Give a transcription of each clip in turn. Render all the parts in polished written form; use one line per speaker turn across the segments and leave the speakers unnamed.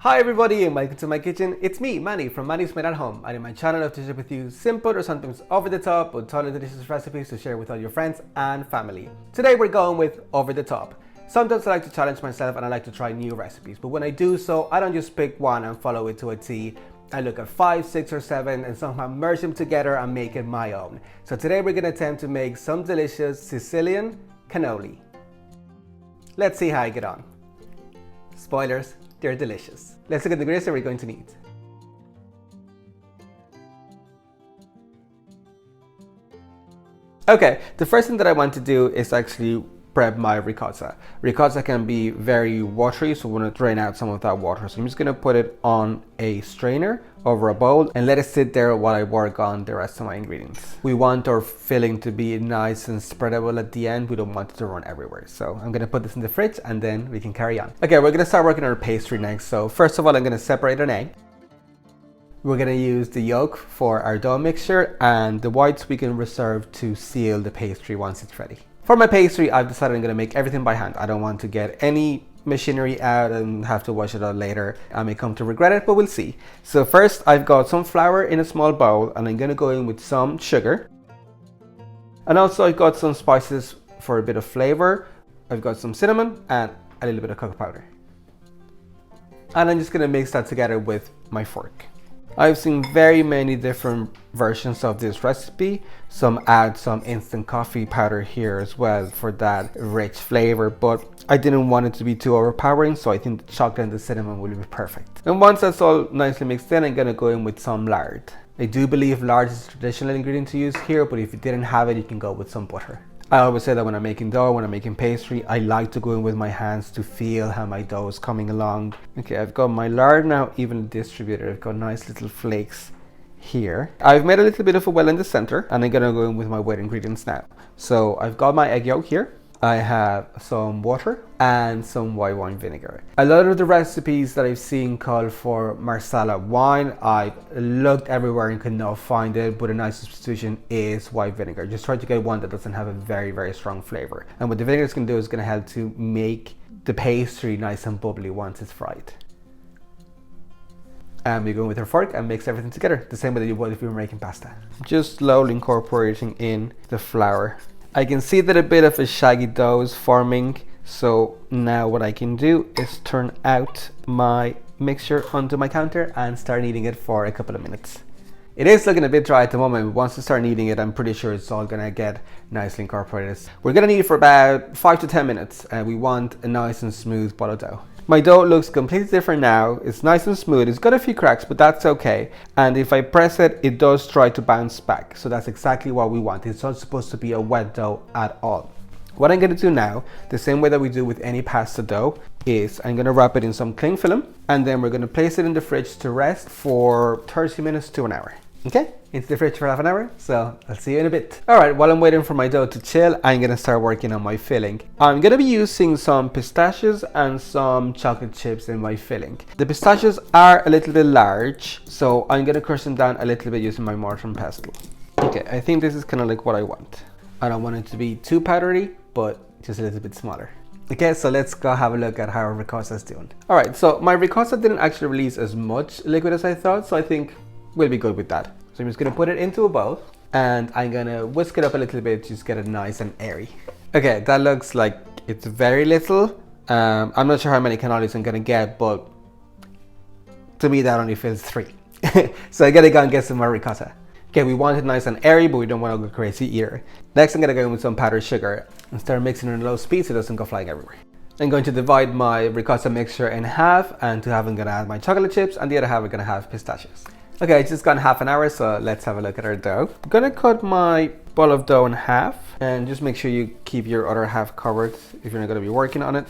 Hi everybody and welcome to my kitchen. It's me, Manny from Manny's Made at Home, and in my channel I love to share with you simple or sometimes over the top but totally delicious recipes to share with all your friends and family. Today we're going with over the top. Sometimes I like to challenge myself and I like to try new recipes, but when I do so, I don't just pick one and follow it to a T. I look at 5, 6 or 7 and somehow merge them together and make it my own. So today we're going to attempt to make some delicious Sicilian cannoli. Let's see how I get on. Spoilers, they're delicious. Let's look at the ingredients that we're going to need. Okay, the first thing that I want to do is actually prep my ricotta. Ricotta can be very watery, so we want to drain out some of that water. So I'm just going to put it on a strainer over a bowl and let it sit there while I work on the rest of my ingredients. We want our filling to be nice and spreadable at the end. We don't want it to run everywhere. So I'm going to put this in the fridge and then we can carry on. Okay, we're going to start working on our pastry next. So first of all, I'm going to separate an egg. We're going to use the yolk for our dough mixture, and the whites we can reserve to seal the pastry once it's ready. For my pastry, I've decided I'm going to make everything by hand. I don't want to get any machinery out and have to wash it out later. I may come to regret it, but we'll see. So first, I've got some flour in a small bowl, and I'm going to go in with some sugar. And also I've got some spices for a bit of flavor. I've got some cinnamon and a little bit of cocoa powder. And I'm just going to mix that together with my fork. I've seen very many different versions of this recipe. Some add some instant coffee powder here as well for that rich flavor, but I didn't want it to be too overpowering, so I think the chocolate and the cinnamon will be perfect. And once that's all nicely mixed in, I'm gonna go in with some lard. I do believe lard is a traditional ingredient to use here, but if you didn't have it, you can go with some butter. I always say that when I'm making dough, when I'm making pastry, I like to go in with my hands to feel how my dough is coming along. Okay, I've got my lard now evenly distributed. I've got nice little flakes here. I've made a little bit of a well in the center, and I'm gonna go in with my wet ingredients now. So I've got my egg yolk here. I have some water and some white wine vinegar. A lot of the recipes that I've seen call for Marsala wine. I've looked everywhere and could not find it, but a nice substitution is white vinegar. Just try to get one that doesn't have a very, very strong flavor. And what the vinegar is going to do is going to help to make the pastry nice and bubbly once it's fried. And we go in with our fork and mix everything together, the same way that you would if you were making pasta. Just slowly incorporating in the flour. I can see that a bit of a shaggy dough is forming, so now what I can do is turn out my mixture onto my counter and start kneading it for a couple of minutes. It is looking a bit dry at the moment, but once I start kneading it, I'm pretty sure it's all gonna get nicely incorporated. We're gonna knead it for about 5 to 10 minutes, and we want a nice and smooth ball of dough. My dough looks completely different now. It's nice and smooth. It's got a few cracks, but that's okay. And if I press it, it does try to bounce back. So that's exactly what we want. It's not supposed to be a wet dough at all. What I'm gonna do now, the same way that we do with any pasta dough, is I'm gonna wrap it in some cling film, and then we're gonna place it in the fridge to rest for 30 minutes to an hour. Okay, into the fridge for half an hour, so I'll see you in a bit. All right, while I'm waiting for my dough to chill, I'm gonna start working on my filling. I'm gonna be using some pistachios and some chocolate chips in my filling. The pistachios are a little bit large, so I'm gonna crush them down a little bit using my mortar and pestle. Okay, I think this is kind of like what I want. I don't want it to be too powdery, but just a little bit smaller. Okay, so let's go have a look at how our ricotta is doing. All right, so my ricotta didn't actually release as much liquid as I thought, so I think we'll be good with that. So I'm just gonna put it into a bowl and I'm gonna whisk it up a little bit, just get it nice and airy. Okay, that looks like it's very little. I'm not sure how many cannolis I'm gonna get, but to me that only fills 3. So I gotta go and get some more ricotta. Okay, we want it nice and airy, but we don't want to go crazy either. Next I'm gonna go in with some powdered sugar and start mixing it in low speed so it doesn't go flying everywhere. I'm going to divide my ricotta mixture in half, and to half I'm gonna add my chocolate chips and the other half we're gonna have pistachios. Okay, it's just gone half an hour, so let's have a look at our dough. I'm gonna cut my ball of dough in half, and just make sure you keep your other half covered if you're not gonna be working on it.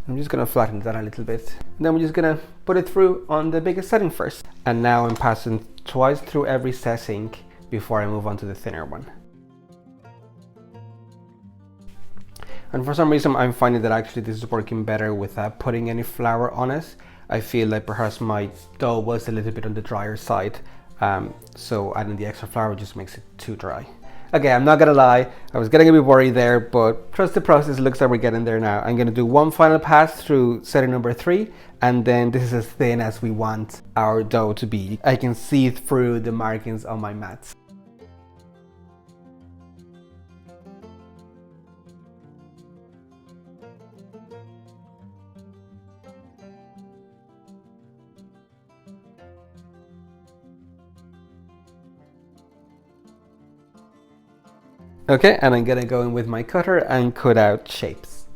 I'm just gonna flatten that a little bit. And then we're just gonna put it through on the biggest setting first. And now I'm passing twice through every setting before I move on to the thinner one. And for some reason, I'm finding that actually this is working better without putting any flour on it. I feel like perhaps my dough was a little bit on the drier side, so adding the extra flour just makes it too dry. Okay, I'm not gonna lie, I was getting a bit worried there, but trust the process, looks like we're getting there now. I'm gonna do one final pass through setting number 3, and then this is as thin as we want our dough to be. I can see through the markings on my mats. Okay, and I'm gonna go in with my cutter and cut out shapes.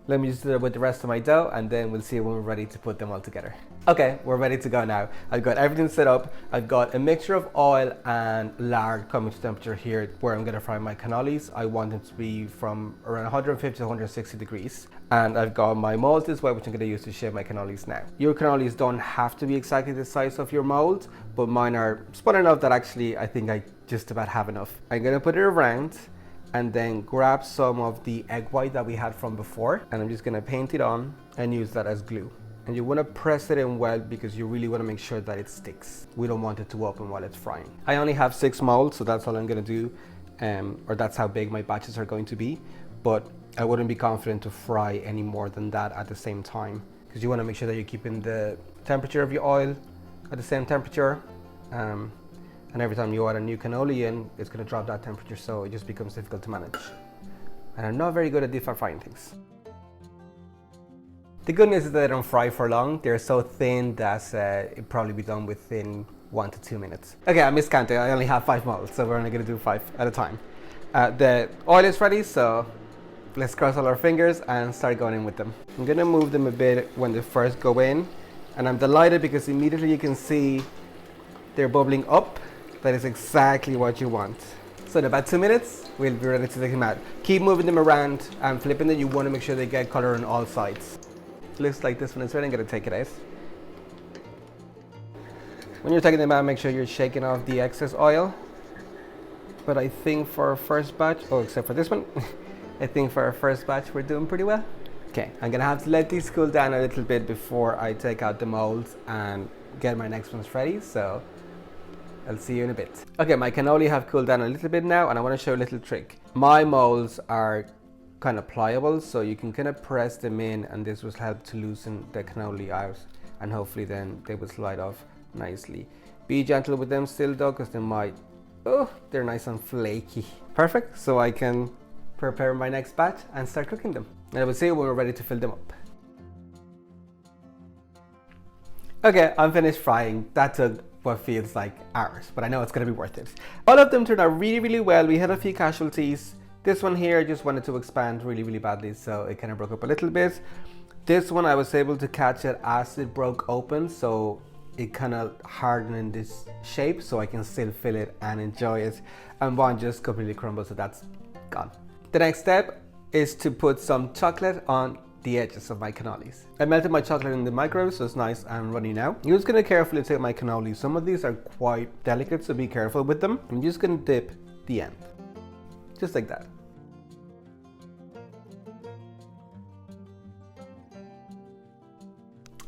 Let me just do it with the rest of my dough, and then we'll see when we're ready to put them all together. Okay, we're ready to go now. I've got everything set up. I've got a mixture of oil and lard coming to temperature here where I'm gonna fry my cannolis. I want them to be from around 150 to 160 degrees. And I've got my molds as well, which I'm gonna use to shape my cannolis now. Your cannolis don't have to be exactly the size of your mold, but mine are small enough that actually I think I just about have enough. I'm gonna put it around and then grab some of the egg white that we had from before, and I'm just gonna paint it on and use that as glue. And you wanna press it in well because you really wanna make sure that it sticks. We don't want it to open while it's frying. I only have 6 molds, so that's all I'm gonna do, or that's how big my batches are going to be, but I wouldn't be confident to fry any more than that at the same time, because you wanna make sure that you're keeping the temperature of your oil at the same temperature, and every time you add a new cannoli in, it's gonna drop that temperature, so it just becomes difficult to manage. And I'm not very good at deep frying things. The good news is that they don't fry for long. They're so thin that it'll probably be done within 1 to 2 minutes. Okay, I miscounted. I only have 5 molds, so we're only gonna do 5 at a time. The oil is ready, so let's cross all our fingers and start going in with them. I'm gonna move them a bit when they first go in, and I'm delighted because immediately you can see they're bubbling up. That is exactly what you want. So in about 2 minutes, we'll be ready to take them out. Keep moving them around and flipping them. You want to make sure they get color on all sides. Looks like this one is ready. I'm gonna take it out. When you're taking them out, make sure you're shaking off the excess oil. But I think for our first batch, oh, except for this one, I think for our first batch, we're doing pretty well. Okay, I'm gonna have to let these cool down a little bit before I take out the molds and get my next ones ready, so I'll see you in a bit. Okay, my cannoli have cooled down a little bit now, and I wanna show you a little trick. My molds are kind of pliable, so you can kind of press them in, and this will help to loosen the cannoli out, and hopefully then they will slide off nicely. Be gentle with them still though, because they might, oh, they're nice and flaky. Perfect, so I can prepare my next batch and start cooking them. And I will see you when we're ready to fill them up. Okay, I'm finished frying. That took what feels like hours, but I know it's gonna be worth it. All of them turned out really, really well. We had a few casualties. This one here just wanted to expand really, really badly, so it kind of broke up a little bit. This one I was able to catch it as it broke open, so it kind of hardened in this shape, so I can still fill it and enjoy it. And one just completely crumbled, so that's gone. The next step is to put some chocolate on the edges of my cannolis. I melted my chocolate in the microwave, so it's nice and runny now. I'm just gonna carefully take my cannolis. Some of these are quite delicate, so be careful with them. I'm just gonna dip the end, just like that.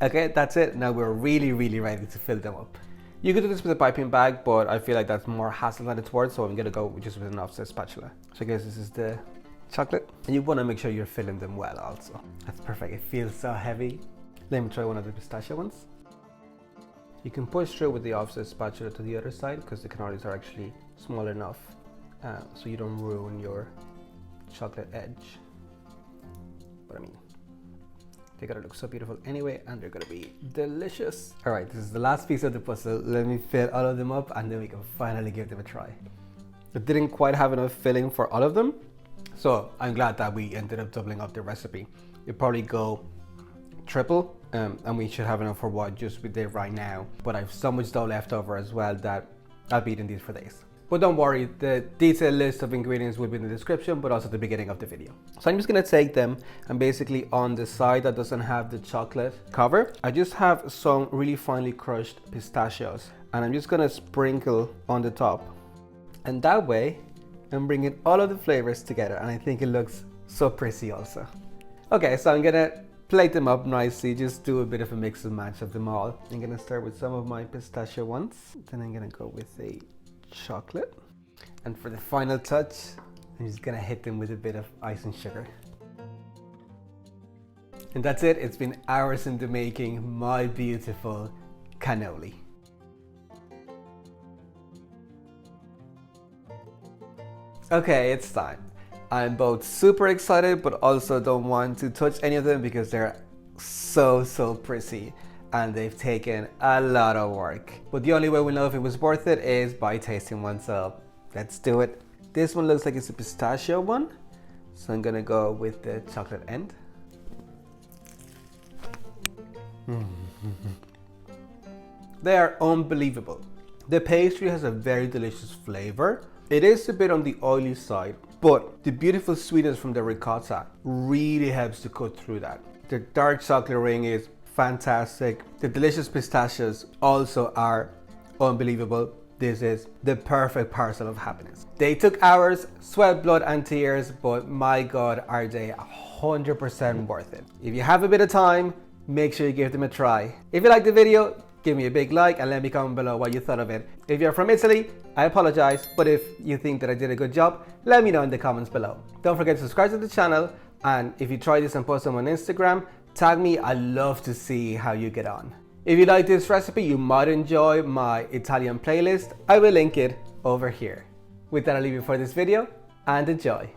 Okay, that's it. Now we're really, really ready to fill them up. You could do this with a piping bag, but I feel like that's more hassle than it's worth, so I'm gonna go just with an offset spatula. So I guess this is the chocolate, and you want to make sure you're filling them well also. That's perfect. It feels so heavy. Let me try one of the pistachio ones. You can push through with the offset spatula to the other side because the cannolis are actually small enough so you don't ruin your chocolate edge. But I mean, they gotta look so beautiful anyway, and they're gonna be delicious. All right, this is the last piece of the puzzle. Let me fill all of them up, and then we can finally give them a try. I didn't quite have enough filling for all of them, so I'm glad that we ended up doubling up the recipe. You'll probably go triple, and we should have enough for what just we did right now. But I have so much dough left over as well that I'll be eating these for days. But don't worry, the detailed list of ingredients will be in the description, but also at the beginning of the video. So I'm just gonna take them, and basically on the side that doesn't have the chocolate cover, I just have some really finely crushed pistachios, and I'm just gonna sprinkle on the top. And that way, I'm bringing all of the flavors together, and I think it looks so pretty also. Okay, so I'm gonna plate them up nicely, just do a bit of a mix and match of them all. I'm gonna start with some of my pistachio ones, then I'm gonna go with a chocolate. And for the final touch, I'm just gonna hit them with a bit of icing sugar. And that's it, it's been hours in the making, my beautiful cannoli. Okay, it's time. I'm both super excited, but also don't want to touch any of them because they're so pretty and they've taken a lot of work. But the only way we'll know if it was worth it is by tasting one, so let's do it. This one looks like it's a pistachio one, so I'm gonna go with the chocolate end. They are unbelievable. The pastry has a very delicious flavor. It is a bit on the oily side, but the beautiful sweetness from the ricotta really helps to cut through that. The dark chocolate ring is fantastic. The delicious pistachios also are unbelievable. This is the perfect parcel of happiness. They took hours, sweat, blood and tears, but my God, are they 100% worth it. If you have a bit of time, make sure you give them a try. If you liked the video, give me a big like and let me comment below what you thought of it. If you're from Italy, I apologize, but if you think that I did a good job, let me know in the comments below. Don't forget to subscribe to the channel, and if you try this and post them on Instagram, tag me. I love to see how you get on. If you like this recipe, you might enjoy my Italian playlist. I will link it over here. With that, I'll leave you for this video and enjoy.